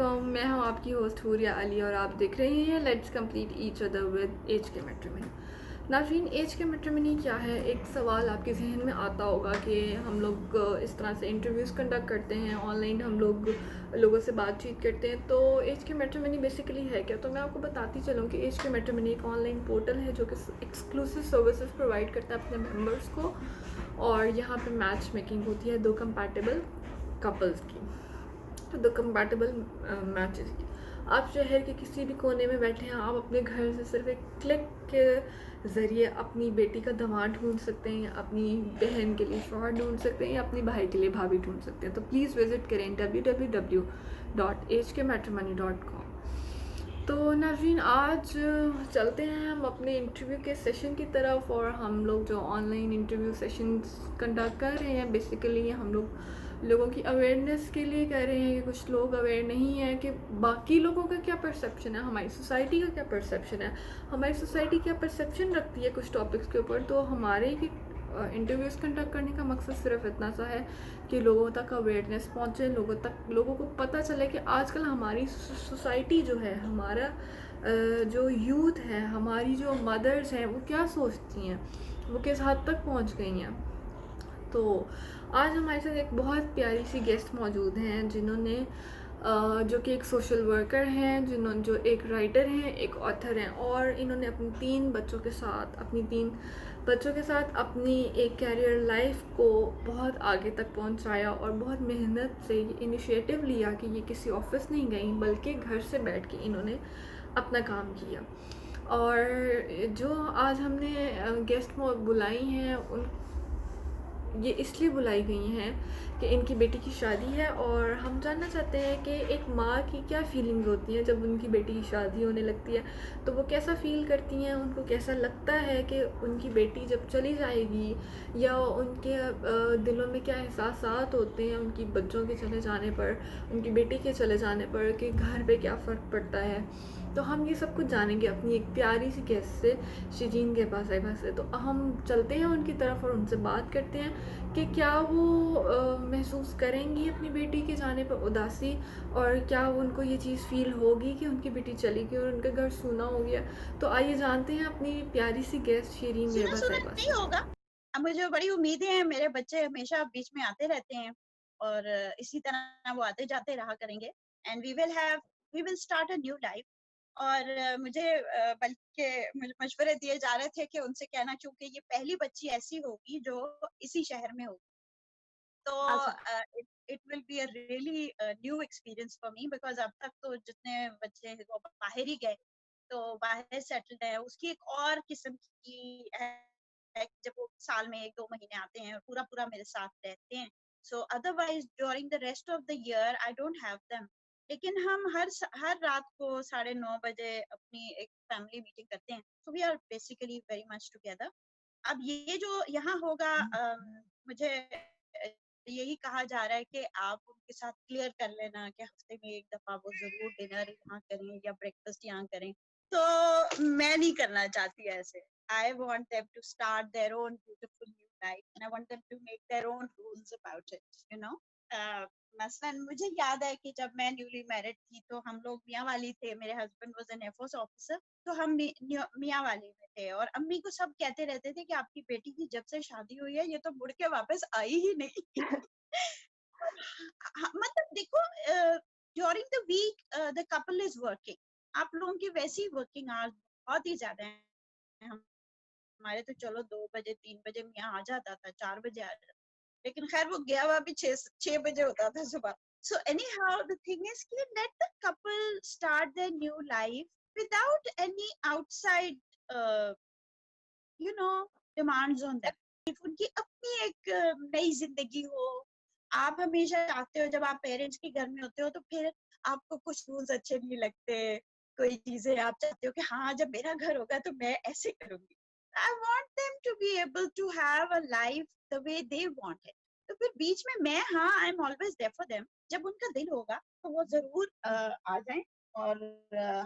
वालेकुम, मैं हूँ आपकी होस्ट हुरिया अली और आप देख रहे हैं let's complete each other with एज के मैट्रिमनी। नाज़रीन, एज के मैट्रिमनी क्या है? एक सवाल आपके जहन में आता होगा कि हम लोग इस तरह से इंटरव्यूज़ कंडक्ट करते हैं, ऑनलाइन हम लोग लोगों से बातचीत करते हैं, तो एज के मैट्रिमनी बेसिकली है क्या? तो मैं आपको बताती चलूँ कि एज के मैट्रिमनी एक ऑनलाइन पोर्टल है जो कि एक्सक्लूसिव सर्विसेज प्रोवाइड करता है अपने मेम्बर्स को, और यहाँ पे मैच मेकिंग होती है दो कंपैटिबल कपल्स की, तो द कंपैटिबल मैचेस की। आप शहर के किसी भी कोने में बैठे हैं, आप अपने घर से सिर्फ एक क्लिक के ज़रिए अपनी बेटी का दामाद ढूंढ सकते हैं, अपनी बहन के लिए शौहर ढूंढ सकते हैं, या अपने भाई के लिए भाभी ढूंढ सकते हैं। तो प्लीज़ विज़िट करें www.hkmatrimony.com। तो नाज़रीन, आज चलते हैं हम अपने इंटरव्यू के सेशन की तरफ, और हम लोग जो ऑनलाइन इंटरव्यू सेशंस कंडक्ट कर रहे हैं बेसिकली हम लोग लोगों की अवेयरनेस के लिए कर रहे हैं कि कुछ लोग अवेयर नहीं है कि बाकी लोगों का क्या परसेप्शन है, हमारी सोसाइटी का क्या परसेप्शन है, हमारी सोसाइटी क्या परसेप्शन रखती है कुछ टॉपिक्स के ऊपर। तो हमारे ही इंटरव्यूज़ कंडक्ट करने का मकसद सिर्फ इतना सा है कि लोगों तक अवेयरनेस पहुँचे, लोगों को पता चले कि आजकल हमारी सोसाइटी जो है, हमारा जो यूथ है, हमारी जो मदर्स हैं, वो क्या सोचती हैं, वो किस हद तक पहुँच गई हैं। तो आज हमारे साथ एक बहुत प्यारी सी गेस्ट मौजूद हैं जिन्होंने जो कि एक सोशल वर्कर हैं, जो एक राइटर हैं, एक ऑथर हैं, और इन्होंने अपनी तीन बच्चों के साथ अपनी एक कैरियर लाइफ को बहुत आगे तक पहुंचाया, और बहुत मेहनत से ये इनिशिएटिव लिया कि ये किसी ऑफिस नहीं गई बल्कि घर से बैठ के इन्होंने अपना काम किया। और जो आज हमने गेस्ट बुलाई हैं, उन ये इसलिए बुलाई गई हैं कि इनकी बेटी की शादी है, और हम जानना चाहते हैं कि एक माँ की क्या फीलिंग्स होती हैं जब उनकी बेटी की शादी होने लगती है, तो वो कैसा फ़ील करती हैं, उनको कैसा लगता है कि उनकी बेटी जब चली जाएगी, या उनके दिलों में क्या एहसासात होते हैं उनकी बच्चों के चले जाने पर, उनकी बेटी के चले जाने पर, कि घर पे क्या फ़र्क पड़ता है। तो हम ये सब कुछ जानेंगे अपनी एक प्यारी सी गेस्ट से, शिजीन के पास से। तो हम चलते हैं उनकी तरफ और उनसे बात करते हैं कि क्या वो महसूस करेंगी अपनी बेटी के जाने पर उदासी, और क्या उनको ये चीज़ फ़ील होगी कि उनकी बेटी चली गई और उनका घर सूना हो गया। तो आइए जानते हैं अपनी प्यारी सी गेस्ट शिरीन सुना बेबा सुना साहिबा नहीं से। होगा। अब मुझे बड़ी उम्मीदें हैं, मेरे बच्चे हमेशा बीच में आते रहते हैं और इसी तरह वो आते जाते रहा करेंगे and we will start a new life. और मुझे बल्कि मशवरे दिए जा रहे थे कि उनसे कहना, क्योंकि ये पहली बच्ची ऐसी होगी जो इसी शहर में होगी, तो अच्छा। It will be a really new experience for me, because अब तक तो जितने बच्चे हैं वो बाहर ही गए, तो बाहर सेटल्ड है, उसकी एक और किस्म की है कि जब वो साल में 1-2 महीने आते हैं और पूरा पूरा मेरे साथ रहते हैं। सो otherwise during the rest of the year I don't have them. लेकिन हम हर रात को 9:30 बजे अपनी एक फैमिली मीटिंग करते हैं, so we are basically very much together. अब ये जो यहाँ होगा, मुझे यही कहा जा रहा है कि आप उनके साथ क्लियर कर लेना कि हफ्ते में एक दफा वो जरूर डिनर यहाँ करें या ब्रेकफास्ट यहाँ करें। तो मैं नहीं करना चाहती ऐसे। I want them to start their own beautiful new life and I want them to make their own rules about it, you know. मसलन मुझे याद है कि जब मैं न्यूली मैरिड थी तो हम लोग मियाँ वाली थे, मेरे husband was an air force officer, तो हम मियाँ वाली में थे और अम्मी को सब कहते रहते थे कि आपकी बेटी की जब से शादी हुई है ये तो मुड़ के वापस आई ही नहीं। हाँ, मतलब देखो, during the week the couple is working. आप लोगों की वैसी वर्किंग आवर्स बहुत ही ज्यादा है। हमारे तो चलो 2 बजे 3 बजे मियाँ आ जाता था, 4 बजे आ जाता, लेकिन खैर वो गया हुआ भी 6 बजे होता था सुबह। So anyhow the thing is कि let the couple start their new life without any outside you know demands on them. उनकी अपनी एक नई जिंदगी हो। आप हमेशा चाहते हो जब आप पेरेंट्स के घर में होते हो तो फिर आपको कुछ रूल्स अच्छे नहीं लगते, कोई चीजें आप चाहते हो कि हाँ जब मेरा घर होगा तो मैं ऐसे करूंगी। I want them to be able to have a life the way they want it. तो फिर बीच में मैं, हाँ, I am always there for them. जब उनका दिल होगा तो वो जरूर आ जाएं और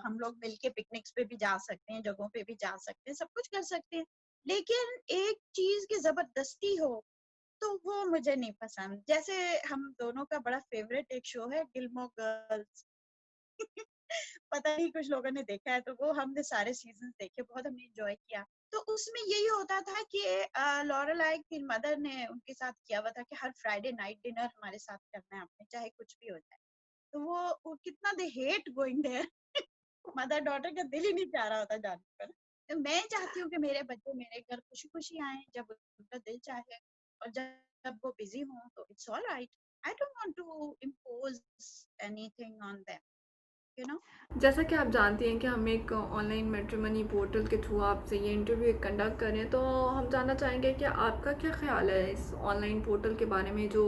हम लोग मिलके पिकनिक्स पे भी जा सकते हैं, जगहों पे भी जा सकते हैं, सब कुछ कर सकते हैं। लेकिन एक चीज की जबरदस्ती हो तो वो मुझे नहीं पसंद। जैसे हम दोनों का बड़ा फेवरेट एक शो है गिलमोर गर्ल्स, पता नहीं कुछ लोगों ने देखा है, तो वो हमने सारे सीजन देखे, बहुत हमने एंजॉय किया। तो उसमें यही होता था कि लॉरेलाई की मदर ने उनके साथ किया हुआ था कि हर फ्राइडे नाइट डिनर हमारे साथ करना है आपने, चाहे कुछ भी हो जाए। तो वो कितना they hate going there. Mother daughter का दिल ही नहीं चाह रहा होता जाने पर। तो मैं चाहती हूँ कि मेरे बच्चे मेरे घर खुशी खुशी आए जब उनका दिल चाहे, और जब वो बिजी हों तो it's all right. I don't want to impose anything on them, you know. जैसा कि आप जानती हैं कि हम एक ऑनलाइन मैट्रिमनी पोर्टल के थ्रू आपसे ये इंटरव्यू कंडक्ट कर रहे हैं, तो हम जानना चाहेंगे कि आपका क्या ख़्याल है इस ऑनलाइन पोर्टल के बारे में, जो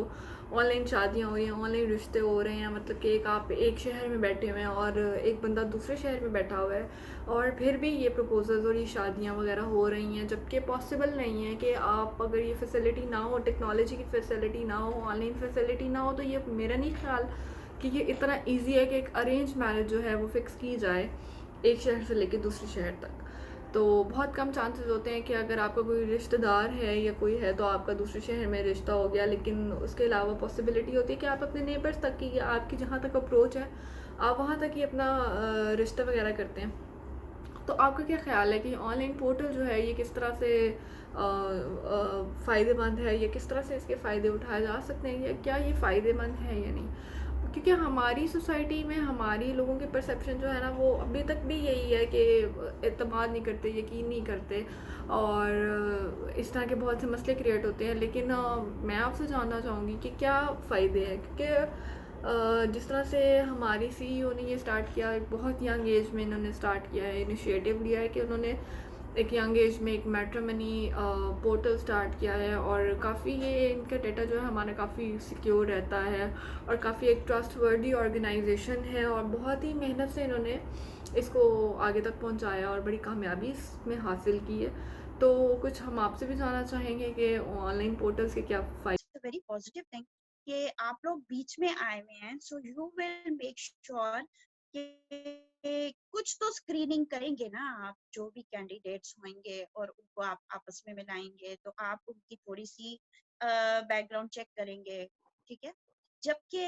ऑनलाइन शादियाँ हो रही हैं, ऑनलाइन रिश्ते हो रहे हैं, मतलब कि एक आप एक शहर में बैठे हुए हैं और एक बंदा दूसरे शहर में बैठा हुआ है, और फिर भी ये प्रपोजल्स और ये शादियाँ वगैरह हो रही हैं, जबकि पॉसिबल नहीं है कि आप अगर ये फैसिलिटी ना हो, टेक्नोलॉजी की फैसिलिटी ना हो, ऑनलाइन फैसिलिटी ना हो, तो ये मेरा नहीं ख्याल कि ये इतना ईजी है कि एक अरेंज मैरिज जो है वो फ़िक्स की जाए एक शहर से लेके दूसरे शहर तक। तो बहुत कम चांसेस होते हैं कि अगर आपका कोई रिश्तेदार है या कोई है तो आपका दूसरे शहर में रिश्ता हो गया, लेकिन उसके अलावा पॉसिबिलिटी होती है कि आप अपने नेबर्स तक की, या आपकी जहाँ तक अप्रोच है आप वहाँ तक ही अपना रिश्ता वगैरह करते हैं। तो आपका क्या ख्याल है कि ऑनलाइन पोर्टल जो है ये किस तरह से फ़ायदेमंद है, या किस तरह से इसके फ़ायदे उठाए जा सकते हैं, या क्या ये फ़ायदेमंद है या नहीं? क्योंकि हमारी सोसाइटी में हमारी लोगों के परसेप्शन जो है ना वो अभी तक भी यही है कि एतमाद नहीं करते, यकीन नहीं करते, और इस तरह के बहुत से मसले क्रिएट होते हैं। लेकिन मैं आपसे जानना चाहूँगी कि क्या फ़ायदे हैं, क्योंकि जिस तरह से हमारी सीईओ ने ये स्टार्ट किया, एक बहुत यंग एज में इन्होंने स्टार्ट किया है, इनिशिएटिव लिया है कि उन्होंने एक यंग एज में एक मैट्रिमनी पोर्टल स्टार्ट किया है, और काफ़ी ये इनका डेटा जो है हमारा काफ़ी सिक्योर रहता है, और काफ़ी एक ट्रस्टवर्दी ऑर्गेनाइजेशन है, और बहुत ही मेहनत से इन्होंने इसको आगे तक पहुंचाया और बड़ी कामयाबी इसमें हासिल की है। तो कुछ हम आपसे भी जानना चाहेंगे कि ऑनलाइन पोर्टल्स के क्या फ़ायदे। It's a very positive thing कि आप लोग बीच में आए हुए हैं, so you will make sure कि कुछ तो स्क्रीनिंग करेंगे ना आप, जो भी कैंडिडेट्स होंगे और उनको आप आपस में मिलाएंगे, तो आप उनकी थोड़ी सी बैकग्राउंड चेक करेंगे, ठीक है। जबकि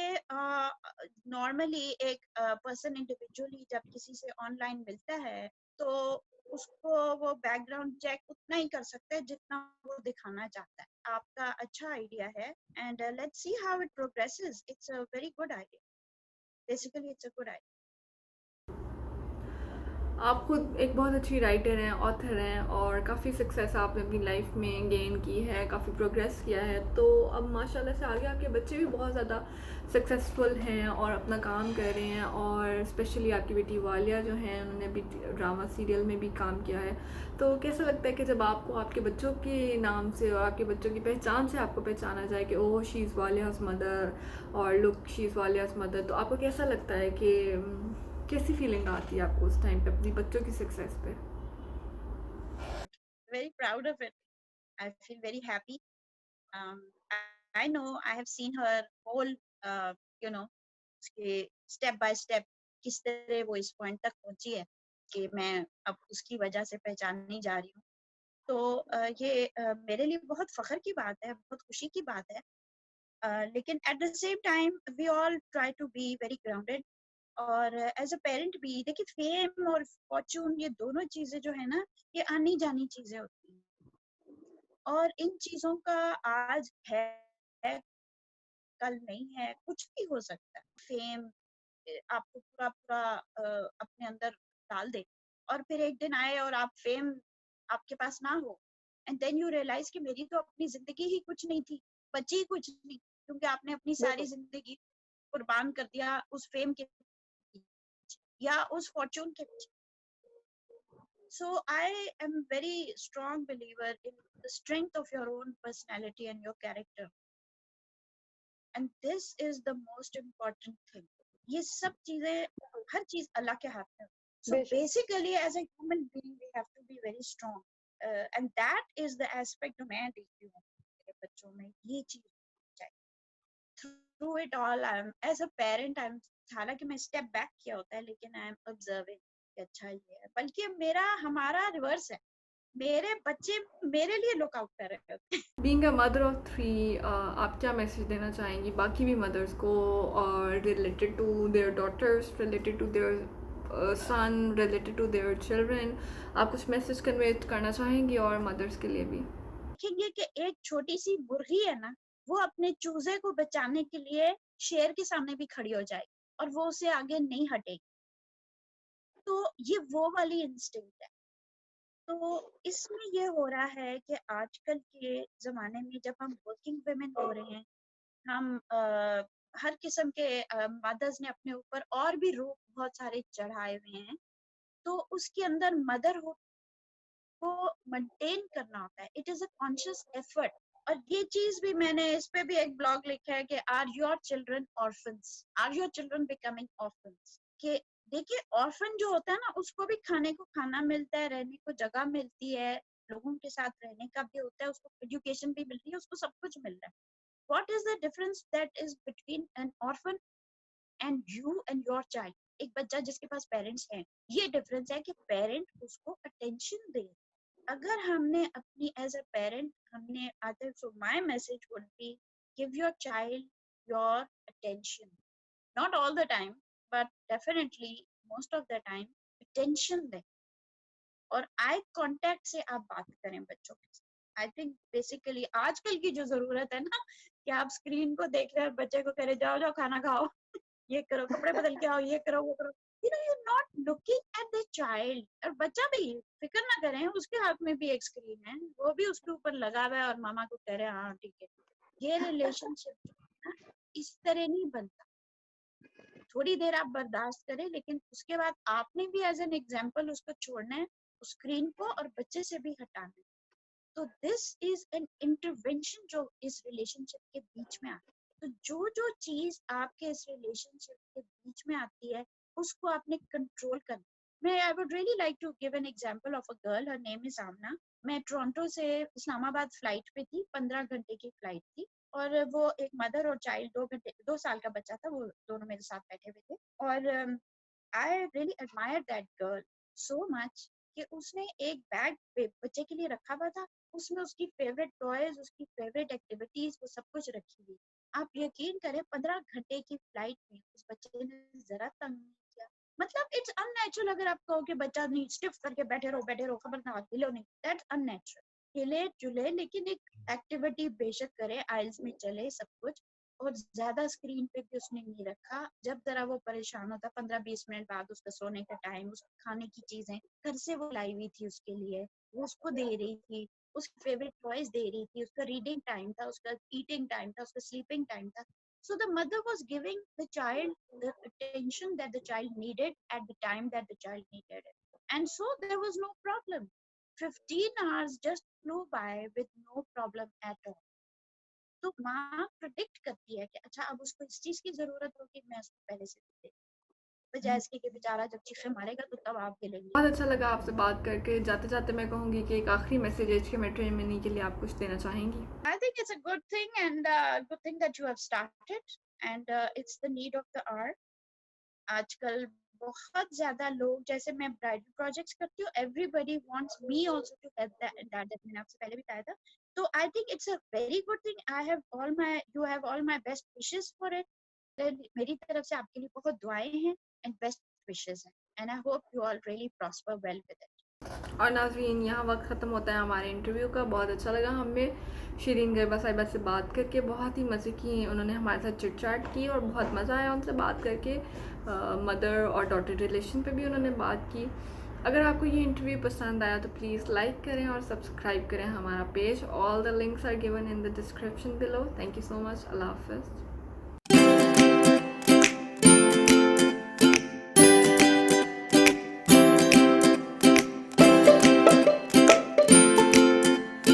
नॉर्मली एक पर्सन इंडिविजुअली जब किसी से ऑनलाइन मिलता है, तो उसको वो बैकग्राउंड चेक उतना ही कर सकता है जितना वो दिखाना चाहता है। आपका अच्छा आइडिया है, and let's see how it progresses. It's a very good idea, basically it's a good idea. आप खुद एक बहुत अच्छी राइटर हैं, ऑथर हैं, और काफ़ी सक्सेस आपने अपनी लाइफ में गेन की है, काफ़ी प्रोग्रेस किया है। तो अब माशाल्लाह से आगे आपके बच्चे भी बहुत ज़्यादा सक्सेसफुल हैं और अपना काम कर रहे हैं, और स्पेशली आपकी बेटी वालिया जो हैं उन्होंने भी ड्रामा सीरियल में भी काम किया है। तो कैसा लगता है कि जब आपको आपके बच्चों के नाम से और आपके बच्चों की पहचान से आपको पहचाना जाए कि ओह शी इज़ वालियाज़ मदर, और लुक शी इज़ वालियाज़ मदर, तो आपको कैसा लगता है कि कैसी फीलिंग आती है आपको उस टाइम पे अपनी बच्चों की सक्सेस पे? Very proud of it. I feel very happy. um, I know I have seen her whole you know उसके स्टेप बाय स्टेप किस तरह वो इस पॉइंट तक पहुंची है कि मैं अब उसकी वजह से पहचाननी जा रही हूँ। तो ये मेरे लिए बहुत फख्र की बात है, बहुत खुशी की बात है। लेकिन at the same time we all try to be very grounded, और एज अ पेरेंट भी देखिए, फेम और फॉर्चून ये दोनों चीजें जो है ना, ये आनी जानी चीजें होती हैं, और इन चीजों का आज है कल नहीं है, कुछ भी हो सकता है। फेम आपको पूरा पूरा अपने अंदर डाल दे, और फिर एक दिन आए और आप फेम आपके पास ना हो, एंड देन यू रियलाइज कि मेरी तो अपनी जिंदगी ही कुछ नहीं थी, बची ही कुछ नहीं, क्योंकि आपने अपनी सारी जिंदगी कुर्बान कर दिया उस फेम के पीछे या उस फॉर्चून के पीछे। So I am very strong believer in the strength of your own personality and your character, and this is the most important thing. ये सब चीजें, हर चीज अल्लाह के हाथ में। सो बेशक। Basically as a human being we have to be very strong, and that is the aspect जो मैं देखती हूँ मेरे बच्चों में, ये चीज चाहिए through it all. I am as a parent, I am, हालांकि मैं स्टेप बैक किया होता है, लेकिन आई एम ऑब्जर्विंग कि अच्छा ये है, बल्कि मेरा हमारा रिवर्स है। मेरे बच्चे मेरे लिए लुक आउट कर रहे होते हैं। बीइंग अ मदर ऑफ 3, आप क्या मैसेज देना चाहेंगी बाकी भी मदर्स को, और related to their daughters, related to their son, related to their children? आप कुछ मैसेज कन्वे करना चाहेंगी और मदर्स के लिए भी? देखेंगे कि एक छोटी सी मुर्गी है ना, वो अपने चूजे को बचाने के लिए शेर के सामने भी खड़ी हो जाएगी और वो उसे आगे नहीं हटेगी। तो ये वो वाली इंस्टिंक्ट है। तो इसमें ये हो रहा है कि आजकल के ज़माने में जब हम वर्किंग वुमेन हो रहे हैं, हम हर किस्म के मदर्स ने अपने ऊपर और भी रोब बहुत सारे चढ़ाए हुए हैं, तो उसके अंदर मदरहुड को मेंटेन करना होता है। It is a conscious effort. और ये चीज़ भी मैंने इस पे भी एक ब्लॉग लिखा है कि are your children orphans? Are your children becoming orphans? कि देखिए ऑर्फन जो होता है ना, उसको भी खाने को खाना मिलता है, रहने को जगह मिलती है, लोगों के साथ रहने का भी होता है, उसको एजुकेशन भी मिल रही है, उसको सब कुछ मिल रहा है। What is the difference that is between N orphan and you and your child? एक बच्चा जिसके पास पेरेंट्स हैं, ये डिफरेंस है कि पेरेंट उसको अटेंशन दे। अगर हमने अपनी एज अ पेरेंट हमने आदर, so my message would be give your child your attention, not all the time but definitely most of the time attention दें और आई कांटेक्ट से आप बात करें बच्चों के साथ। आई थिंक बेसिकली आजकल की जो जरूरत है ना, कि आप स्क्रीन को देख रहे हैं और बच्चे को कह रहे जाओ जाओ खाना खाओ, ये करो, कपड़े बदल के आओ, ये करो वो करो, you're not looking at the child। और बच्चा भी फिक्र ना करें, उसके हाथ में भी एक स्क्रीन है, वो भी उसके ऊपर लगा हुआ है और मामा को कह रहे हैं हाँ ठीक है। ये रिलेशनशिप जो है ना, इस तरह नहीं बनता। थोड़ी देर आप बर्दाश्त करें, लेकिन उसके बाद आपने भी एज एन एग्जाम्पल उसको छोड़ना है, उस स्क्रीन को, और बच्चे से भी हटाना है। तो दिस इज एन इंटरवेंशन जो इस रिलेशनशिप के बीच में आती है। तो जो जो चीज आपके इस रिलेशनशिप के बीच में आती है, उसको आपने कंट्रोल करना। मैं I would really like to give an example of a girl, her name is Amna. मैं टोरंटो से इस्लामाबाद फ्लाइट पे थी, 15 घंटे की फ्लाइट थी, और वो एक मदर और चाइल्ड, 2 घंटे, 2 साल का बच्चा था, वो दोनों मेरे साथ बैठे हुए थे। और I really admire that girl so much कि उसने एक बैग बच्चे के लिए रखा हुआ था, उसमें उसकी फेवरेट टॉयज, उसकी फेवरेट एक्टिविटीज, वो सब कुछ रखी हुई। आप यकीन करें, 15 घंटे की फ्लाइट में उस बच्चे ने जरा तंग नहीं किया। मतलब इट्स अननेचुरल अगर आप कहो कि बच्चा नहीं, स्टिफ करके बैठे रहो, खबरदार हिलो नहीं, दैट्स अननेचुरल। हिले जुले लेकिन एक एक्टिविटी बेशक करे, आइल्स में चले, सब कुछ। और ज्यादा स्क्रीन पे भी उसने नहीं रखा। जब जरा वो परेशान होता, 15-20 मिनट बाद उसका सोने का टाइम, उसको खाने की चीजें घर से वो लाई हुई थी उसके लिए, वो उसको दे रही थी, उसकी फेवरेट टॉयज दे रही थी, उसका रीडिंग टाइम था, उसका ईटिंग टाइम था, उसका स्लीपिंग टाइम था। So the mother was giving the child the attention that the child needed at the time that the child needed it. And so there was no problem. 15 hours just flew by with no problem at all. तो माँ predict करती है कि अच्छा अब उसको इस चीज की जरूरत होगी, मैं उसको पहले से दे, बजाय इसके कि बेचारा जब चीखे मारेगा तो तब आप गिलेंगे। बहुत अच्छा लगा आपसे बात करके। जाते जाते मैं कहूँगी कि एक आखिरी मैसेज एज के मैट्रिमनी के लिए आप कुछ देना चाहेंगी? I think it's a good thing, and good thing that you have started, and it's the need of the hour. आजकल बहुत ज्यादा लोग, जैसे मैं ब्राइडल प्रोजेक्ट्स करती हूँ, everybody wants me also to help that, मैंने आपसे पहले भी बताया था। तो I think it's a very good thing. I have all my, you have all my best wishes for it. मेरी तरफ से आपके लिए बहुत दुआएं हैं एंड बेस्ट विशेस हैं, and I hope you all really prosper well with it. और नाज़रीन, यहाँ वक्त ख़त्म होता है हमारे इंटरव्यू का। बहुत अच्छा लगा हमें शिरीन गरबा साहिबा से बात करके, बहुत ही मज़े की उन्होंने हमारे साथ चिट चैट की और बहुत मज़ा आया उनसे बात करके। मदर और डॉटर रिलेशन पे भी उन्होंने बात की। अगर आपको ये इंटरव्यू पसंद आया तो प्लीज़ लाइक करें और सब्सक्राइब करें हमारा page. All the links are given in the description below. Thank you so much. अल्लाह हाफ़िज़।